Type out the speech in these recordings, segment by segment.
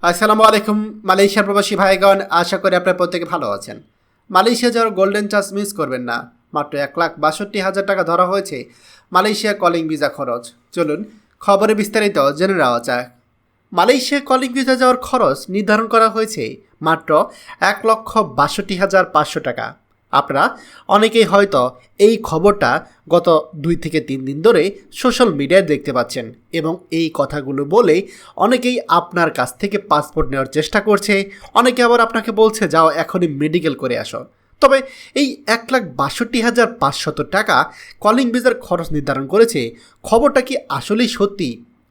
আসসালামু আলাইকুম মালয়েশিয়ার প্রবাসী ভাইগণ, আশা করি আপনারা প্রত্যেকে ভালো আছেন। মালয়েশিয়া যাওয়ার গোল্ডেন চান্স মিস করবেন না। মাত্র 1,62,000 টাকা ধরা হয়েছে মালয়েশিয়া কলিং ভিসা খরচ। চলুন খবরে বিস্তারিত জেনে নেওয়া যাক। মালয়েশিয়া কলিং ভিসা যাওয়ার খরচ নির্ধারণ করা হয়েছে মাত্র 1,62,500 টাকা। আপনারা অনেকেই হয়তো এই খবরটা গত 2 থেকে 3 দিন ধরে সোশ্যাল মিডিয়ায় দেখতে পাচ্ছেন এবং এই কথাগুলো বলে অনেকেই আপনার কাছ থেকে পাসপোর্ট নেওয়ার চেষ্টা করছে। অনেকে আবার আপনাকে বলছে যাও এখনই মেডিকেল করে আসো। তবে এই 1,62,500 টাকা কলিং ভিসার খরচ নির্ধারণ করেছে, খবরটা কি আসলেই সত্যি?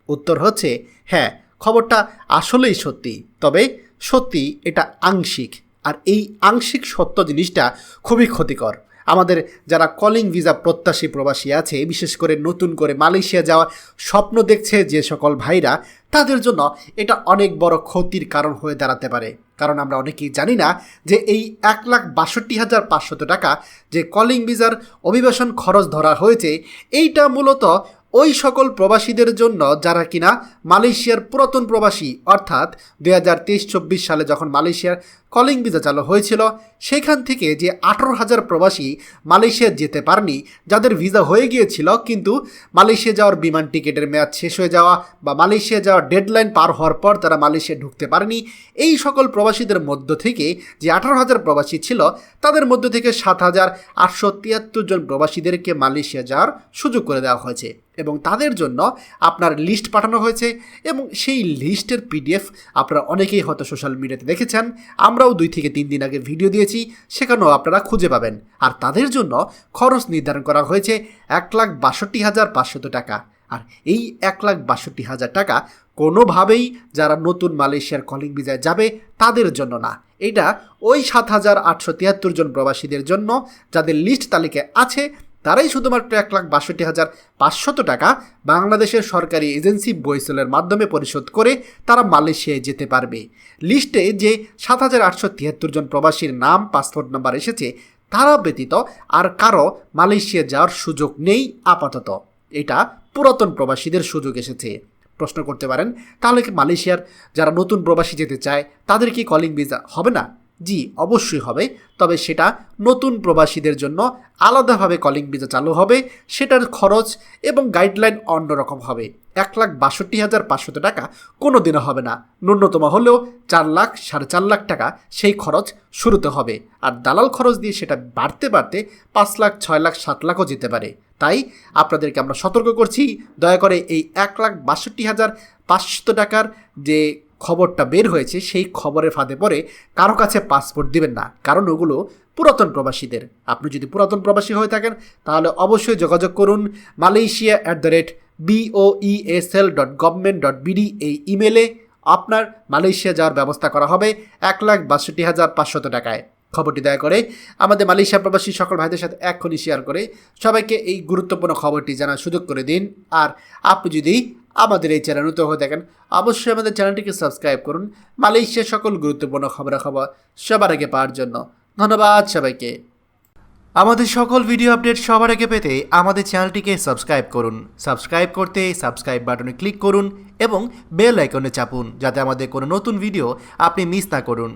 উত্তর হচ্ছে হ্যাঁ, খবরটা আসলেই সত্যি, তবে সত্যি এটা আংশিক। আর এই আংশিক সত্য জিনিসটা খুবই ক্ষতিকর। আমাদের যারা কলিং ভিসা প্রত্যাশী প্রবাসী আছে, বিশেষ করে নতুন করে মালয়েশিয়া যাওয়ার স্বপ্ন দেখছে যে সকল ভাইরা, তাদের জন্য এটা অনেক বড় ক্ষতির কারণ হয়ে দাঁড়াতে পারে। কারণ আমরা অনেকেই জানি না যে এই 1,62,500 টাকা যে কলিং ভিসার অভিবাসন খরচ ধরা হয়েছে, এইটা মূলত ওই সকল প্রবাসীদের জন্য যারা কিনা মালয়েশিয়ার পুরাতন প্রবাসী, অর্থাৎ 2023-24 সালে যখন মালয়েশিয়ার কলিং ভিসা চালু হয়েছিল, সেখান থেকে যে 18,000 প্রবাসী মালয়েশিয়া যেতে পারেনি, যাদের ভিসা হয়ে গিয়েছিল কিন্তু মালয়েশিয়া যাওয়ার বিমান টিকিটের মেয়াদ শেষ হয়ে যাওয়া বা মালয়েশিয়া যাওয়ার ডেডলাইন পার হওয়ার পর তারা মালয়েশিয়া ঢুকতে পারেনি, এই সকল প্রবাসীদের মধ্য থেকে যে 18,000 প্রবাসী ছিল, তাদের মধ্য থেকে 7,873 জন প্রবাসীদেরকে মালয়েশিয়া যাওয়ার সুযোগ করে দেওয়া হয়েছে এবং তাদের জন্য আপনার লিস্ট পাঠানো হয়েছে। এবং সেই লিস্টের পিডিএফ আপনারা অনেকেই হয়তো সোশ্যাল মিডিয়াতে দেখেছেন, আমরাও 2 থেকে 3 দিন আগে ভিডিও দিয়েছি, সেখানেও আপনারা খুঁজে পাবেন। আর তাদের জন্য খরচ নির্ধারণ করা হয়েছে 1,62,500 টাকা। আর এই 1,62,000 টাকা কোনোভাবেই যারা নতুন মালয়েশিয়ার কলিং ভিসায় যাবে তাদের জন্য না, এটা ওই 7,873 জন প্রবাসীদের জন্য যাদের লিস্ট তালিকায় আছে, তারাই শুধুমাত্র 1,62,500 টাকা বাংলাদেশের সরকারি এজেন্সি বইসেলের মাধ্যমে পরিশোধ করে তারা মালয়েশিয়ায় যেতে পারবে। লিস্টে যে 7,873 জন প্রবাসীর নাম, পাসপোর্ট নাম্বার এসেছে, তারা ব্যতীত আর কারো মালয়েশিয়া যাওয়ার সুযোগ নেই আপাতত। এটা পুরাতন প্রবাসীদের সুযোগ এসেছে। প্রশ্ন করতে পারেন, তাহলে কি মালয়েশিয়ার যারা নতুন প্রবাসী যেতে চায় তাদের কি কলিং ভিসা হবে না? জি, অবশ্যই হবে, তবে সেটা নতুন প্রবাসীদের জন্য আলাদাভাবে কলিং ভিসা চালু হবে। সেটার খরচ এবং গাইডলাইন অন্যরকম হবে। 1,62,500 টাকা কোনো দিনও হবে না, ন্যূনতম হলেও 4 লাখ 4.5 লাখ টাকা সেই খরচ শুরুতে হবে। আর দালাল খরচ দিয়ে সেটা বাড়তে বাড়তে 5 লাখ 6 লাখ 7 লাখও যেতে পারে। তাই আপনাদেরকে আমরা সতর্ক করছি, দয়া করে এই 1,62,500 টাকার যে খবরটা বের হয়েছে সেই খবরের ফাঁদে পড়ে কারো কাছে পাসপোর্ট দিবেন না, কারণ ওগুলো পুরাতন প্রবাসীদের। আপনি যদি পুরাতন প্রবাসী হয়ে থাকেন তাহলে অবশ্যই যোগাযোগ করুন malaysia@boesl.government.bd এই ইমেলে। আপনার মালয়েশিয়া যাওয়ার ব্যবস্থা করা হবে 1,62,500 টাকায়। খবরটি দয়া করে আমাদের মালয়েশিয়া প্রবাসী সকল ভাইদের সাথে এক্ষুনি শেয়ার করে সবাইকে এই গুরুত্বপূর্ণ খবরটি জানার সুযোগ করে দিন। আর আপনি যদি আমাদের এই চ্যানেল নতুন হয়ে থাকেন, অবশ্যই আমাদের চ্যানেলটিকে সাবস্ক্রাইব করুন মালয়েশিয়ার সকল গুরুত্বপূর্ণ খবরাখবর সবার আগে পাওয়ার জন্য। ধন্যবাদ সবাইকে। আমাদের সকল ভিডিও আপডেট সবার আগে পেতে আমাদের চ্যানেলটিকে সাবস্ক্রাইব করুন। সাবস্ক্রাইব করতে সাবস্ক্রাইব বাটনে ক্লিক করুন এবং বেল আইকনে চাপুন, যাতে আমাদের কোনো নতুন ভিডিও আপনি মিস না করুন।